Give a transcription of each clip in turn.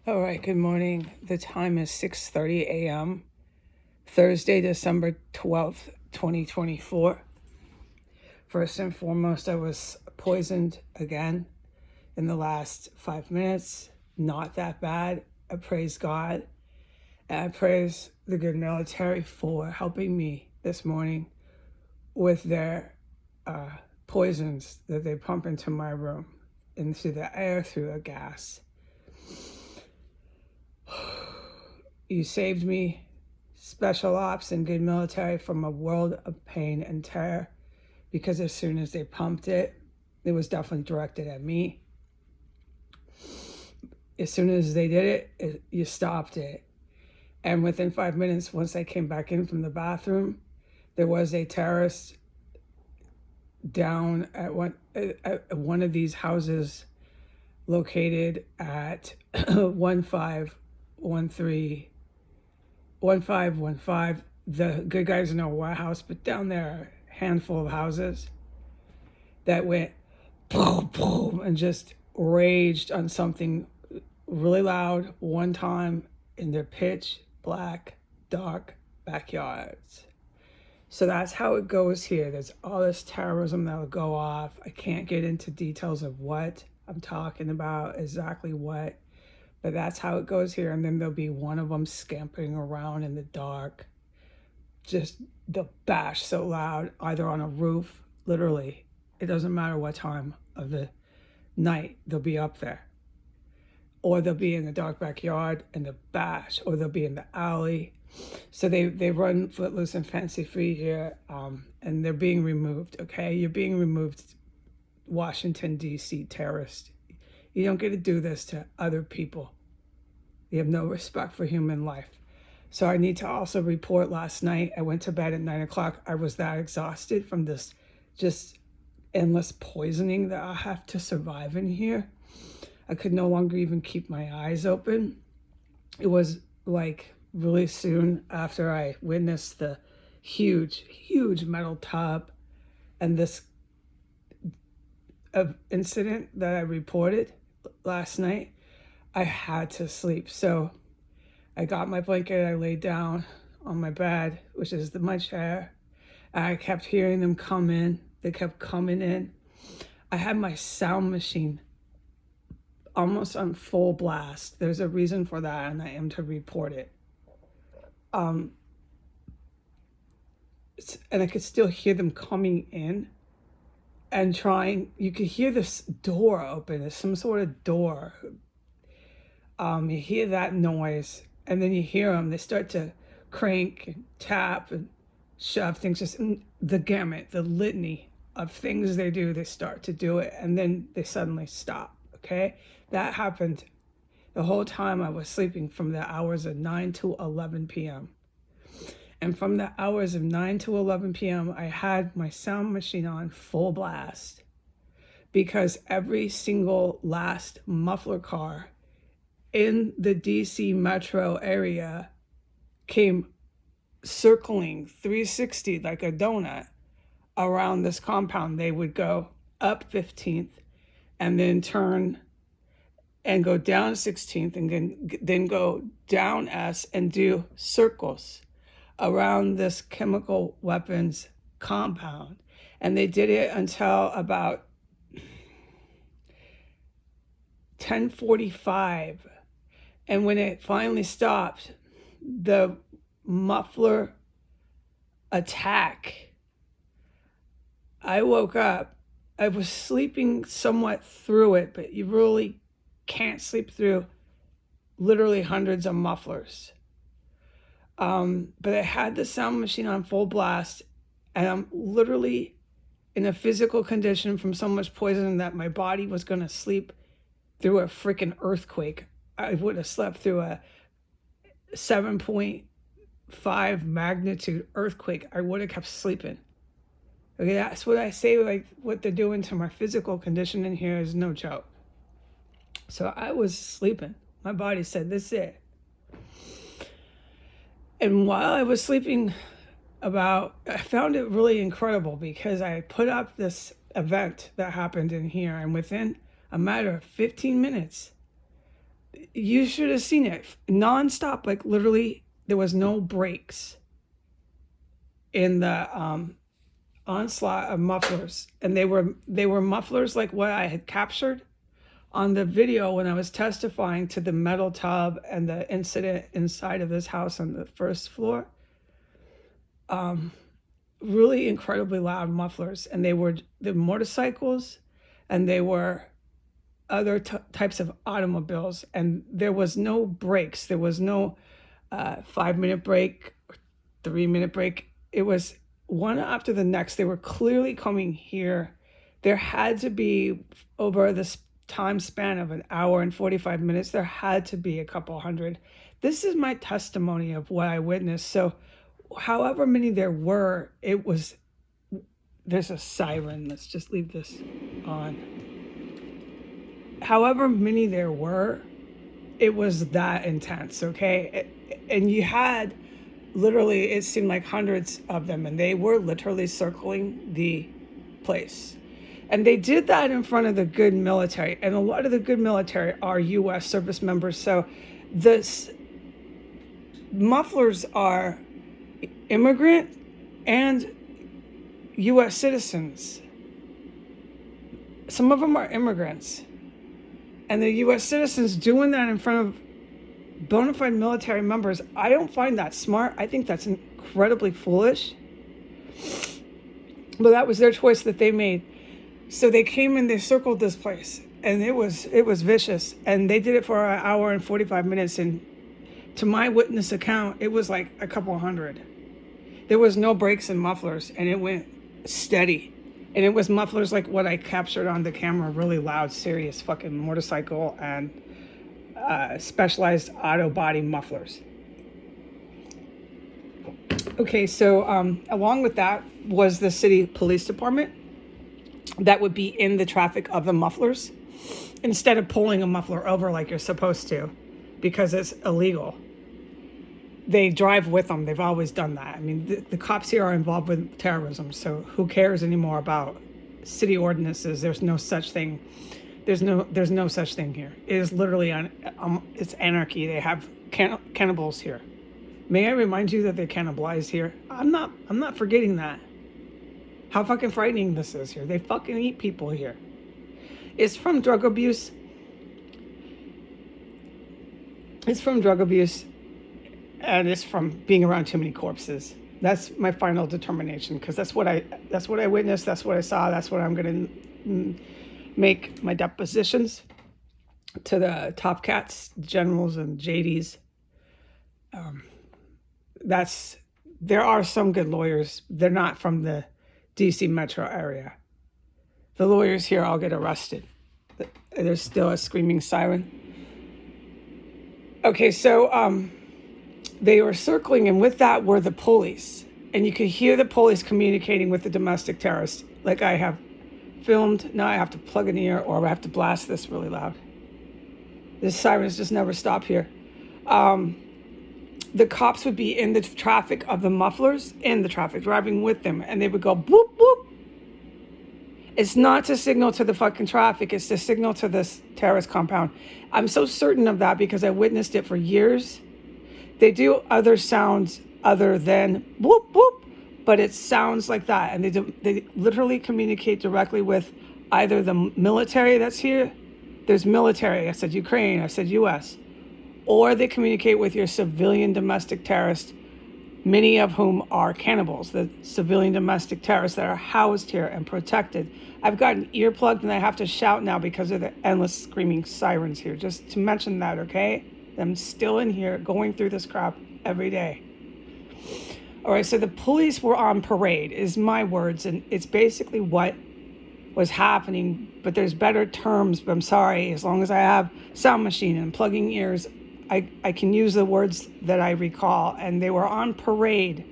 All right, good morning. The time is 6:30 a.m. Thursday, December 12th, 2024. First and foremost, I was poisoned again in the last 5 minutes. Not that bad. I praise God. And I praise the good military for helping me this morning with their poisons that they pump into my room, into the air through the gas. You saved me, special ops and good military, from a world of pain and terror, because as soon as they pumped it, it was definitely directed at me. As soon as they did it, you stopped it. And within 5 minutes, once I came back in from the bathroom, there was a terrorist down at one of these houses located at 1515. The good guys know what house, but down there, a handful of houses that went boom, boom, and just raged on something really loud one time in their pitch black, dark backyards. So that's how it goes here. There's all this terrorism that will go off. I can't get into details of what I'm talking about, exactly what, but that's how it goes here. And then there'll be one of them scampering around in the dark. Just they'll bash so loud, either on a roof, literally. It doesn't matter what time of the night, they'll be up there. Or they'll be in the dark backyard and they'll bash, or they'll be in the alley. So they run footloose and fancy free here, and they're being removed, okay? You're being removed, Washington, D.C. terrorist. You don't get to do this to other people. You have no respect for human life. So I need to also report last night, I went to bed at 9 o'clock. I was that exhausted from this just endless poisoning that I have to survive in here. I could no longer even keep my eyes open. It was like really soon after I witnessed the huge, huge metal tub and this incident that I reported last night, I had to sleep. So I got my blanket, I laid down on my bed, which is my chair, and I kept hearing them come in. They kept coming in. I had my sound machine almost on full blast. There's a reason for that, and I am to report it. And I could still hear them coming in and trying. You could hear this door open. There's some sort of door. You hear that noise, and then you hear them. They start to crank and tap and shove things. Just the gamut, the litany of things they do. They start to do it, and then they suddenly stop. Okay, that happened the whole time I was sleeping, from the hours of 9 to 11 p.m. And from the hours of 9 to 11 p.m., I had my sound machine on full blast, because every single last muffler car in the DC metro area came circling 360 like a donut around this compound. They would go up 15th and then turn and go down 16th and then go down S and do circles around this chemical weapons compound. And they did it until about 10:45. And when it finally stopped, the muffler attack, I woke up. I was sleeping somewhat through it, but you really can't sleep through literally hundreds of mufflers. But I had the sound machine on full blast, and I'm literally in a physical condition from so much poison that my body was going to sleep through a freaking earthquake. I would have slept through a 7.5 magnitude earthquake. I would have kept sleeping. Okay, that's what I say. Like, what they're doing to my physical condition in here is no joke. So I was sleeping. My body said, this is it. And while I was sleeping, I found it really incredible, because I put up this event that happened in here, and within a matter of 15 minutes, You should have seen it nonstop. Like literally, there was no breaks in the onslaught of mufflers, and they were mufflers like what I had captured on the video when I was testifying to the metal tub and the incident inside of this house on the first floor. Really incredibly loud mufflers, and they were the motorcycles, and they were other types of automobiles, and there was no breaks. There was no 5 minute break, 3 minute break. It was one after the next. They were clearly coming here. There had to be, over this time span of an hour and 45 minutes, there had to be a couple hundred. This is my testimony of what I witnessed. So however many there were, there's a siren. Let's just leave this on. However many there were, it was that intense, okay? And you had literally, it seemed like hundreds of them, and they were literally circling the place. And they did that in front of the good military, and a lot of the good military are U.S. service members. So this mufflers are immigrant and U.S. citizens. Some of them are immigrants. And the U.S. citizens doing that in front of bona fide military members, I don't find that smart. I think that's incredibly foolish. But that was their choice that they made. So they came and they circled this place, and it was vicious. And they did it for an hour and 45 minutes. And to my witness account, it was like a couple hundred. There was no breaks in mufflers, and it went steady. And it was mufflers like what I captured on the camera, really loud, serious fucking motorcycle and specialized auto body mufflers. Okay, so along with that was the city police department that would be in the traffic of the mufflers instead of pulling a muffler over like you're supposed to, because it's illegal. They drive with them. They've always done that. I mean, the cops here are involved with terrorism, so who cares anymore about city ordinances? There's no such thing. There's no such thing here. It is literally it's anarchy. They have cannibals here. May I remind you that they cannibalize here? I'm not forgetting that. How fucking frightening this is here. They fucking eat people here. It's from drug abuse. And it's from being around too many corpses. That's my final determination, because that's what I witnessed. That's what I saw. That's what I'm going to make my depositions to the top cats, generals, and JDs. There are some good lawyers. They're not from the DC metro area. The lawyers here all get arrested. There's still a screaming siren. Okay, so they were circling, and with that were the police. And you could hear the police communicating with the domestic terrorists. Like I have filmed. Now I have to plug an ear, or I have to blast this really loud. This sirens just never stop here. The cops would be in the traffic of the mufflers, in the traffic, driving with them. And they would go, boop, boop. It's not to signal to the fucking traffic. It's to signal to this terrorist compound. I'm so certain of that because I witnessed it for years. They do other sounds other than whoop, whoop, but it sounds like that. And they literally communicate directly with either the military that's here. There's military. I said Ukraine. I said U.S. Or they communicate with your civilian domestic terrorists, many of whom are cannibals, the civilian domestic terrorists that are housed here and protected. I've got an earplugged and I have to shout now because of the endless screaming sirens here. Just to mention that, okay? I'm still in here going through this crap every day. All right, so the police were on parade, is my words, and it's basically what was happening, but there's better terms, but I'm sorry, as long as I have sound machine and plugging ears, I can use the words that I recall. And they were on parade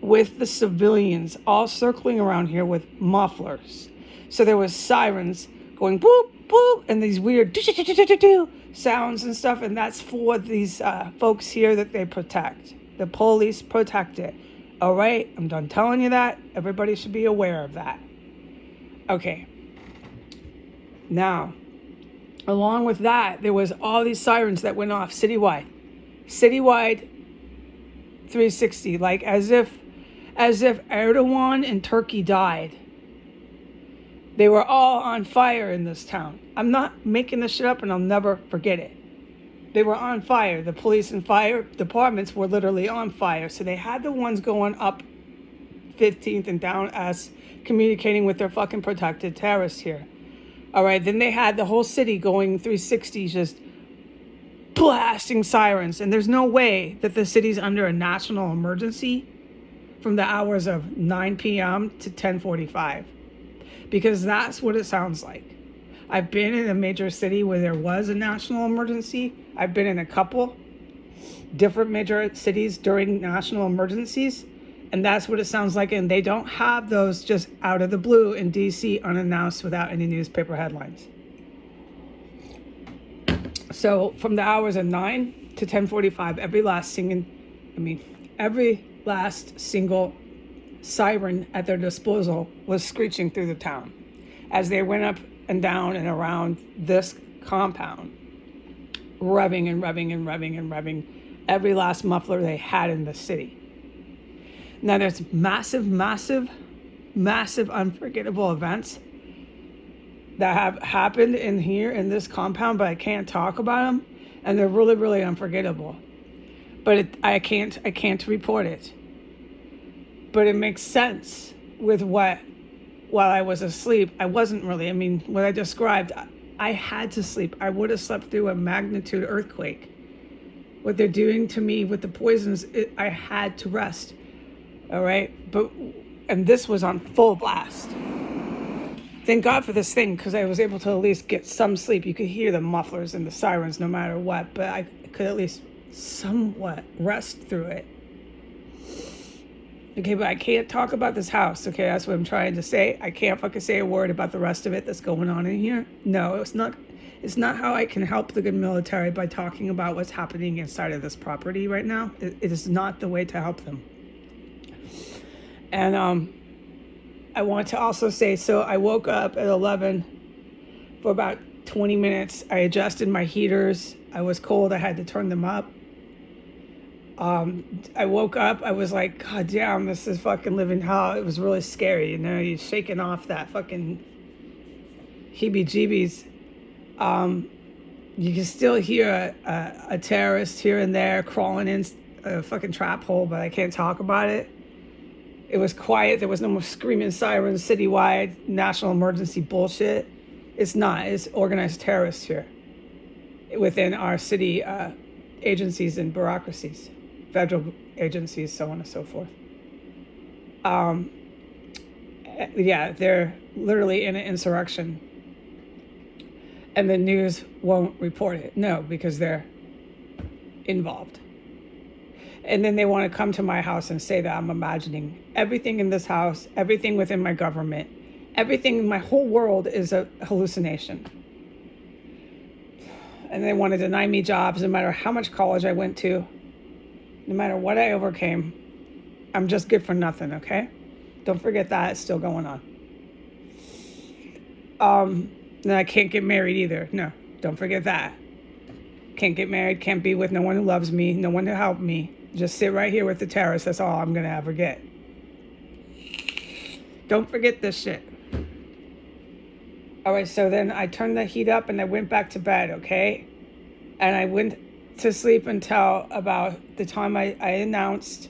with the civilians all circling around here with mufflers. So there was sirens going boop, boop, and these weird sounds and stuff. And that's for these folks here that they protect. The police protect it. All right, I'm done telling you that. Everybody should be aware of that. Okay. Now, Along with that, there was all these sirens that went off citywide. Citywide 360, like as if Erdogan in Turkey died. They were all on fire in this town. I'm not making this shit up, and I'll never forget it. They were on fire. The police and fire departments were literally on fire. So they had the ones going up 15th and down us communicating with their fucking protected terrorists here. All right, then they had the whole city going 360, just blasting sirens. And there's no way that the city's under a national emergency from the hours of 9 p.m. to 10:45. Because that's what it sounds like. I've been in a major city where there was a national emergency. I've been in a couple different major cities during national emergencies. And that's what it sounds like. And they don't have those just out of the blue in DC unannounced without any newspaper headlines. So from the hours of 9 to 10:45, every last single siren at their disposal was screeching through the town as they went up and down and around this compound, revving and revving and revving and revving every last muffler they had in the city. Now there's massive, unforgettable events that have happened in here in this compound, but I can't talk about them, and they're really, really unforgettable. But I can't report it. But it makes sense with what, while I was asleep, I wasn't really. I mean, what I described, I had to sleep. I would have slept through a magnitude earthquake. What they're doing to me with the poisons, I had to rest. All right? And this was on full blast. Thank God for this thing, because I was able to at least get some sleep. You could hear the mufflers and the sirens no matter what, but I could at least somewhat rest through it. Okay, but I can't talk about this house, okay? That's what I'm trying to say. I can't fucking say a word about the rest of it that's going on in here. No, it's not how I can help the good military by talking about what's happening inside of this property right now. It is not the way to help them. And I want to also say, so I woke up at 11 for about 20 minutes. I adjusted my heaters. I was cold. I had to turn them up. I woke up, I was like, God damn, this is fucking living hell. It was really scary, you know, you're shaking off that fucking heebie-jeebies. You can still hear a terrorist here and there crawling in a fucking trap hole, but I can't talk about it. It was quiet. There was no more screaming sirens, citywide, national emergency bullshit. It's not. It's organized terrorists here within our city agencies and bureaucracies. Federal agencies, so on and so forth. Yeah, they're literally in an insurrection. And the news won't report it. No, because they're involved. And then they want to come to my house and say that I'm imagining everything in this house, everything within my government, everything in my whole world is a hallucination. And they want to deny me jobs no matter how much college I went to. No matter what I overcame, I'm just good for nothing, okay? Don't forget that. It's still going on. And I can't get married either. No, don't forget that. Can't get married, can't be with no one who loves me, no one to help me. Just sit right here with the terrorists. That's all I'm going to ever get. Don't forget this shit. All right, so then I turned the heat up and I went back to bed, okay? And I went to sleep until about the time I announced.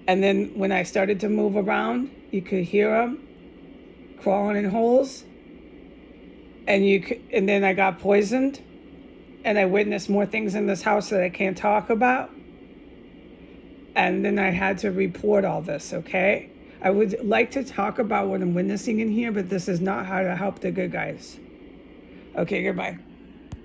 And then when I started to move around, you could hear them crawling in holes. And then I got poisoned. And I witnessed more things in this house that I can't talk about. And then I had to report all this, okay? I would like to talk about what I'm witnessing in here, but this is not how to help the good guys. Okay, goodbye.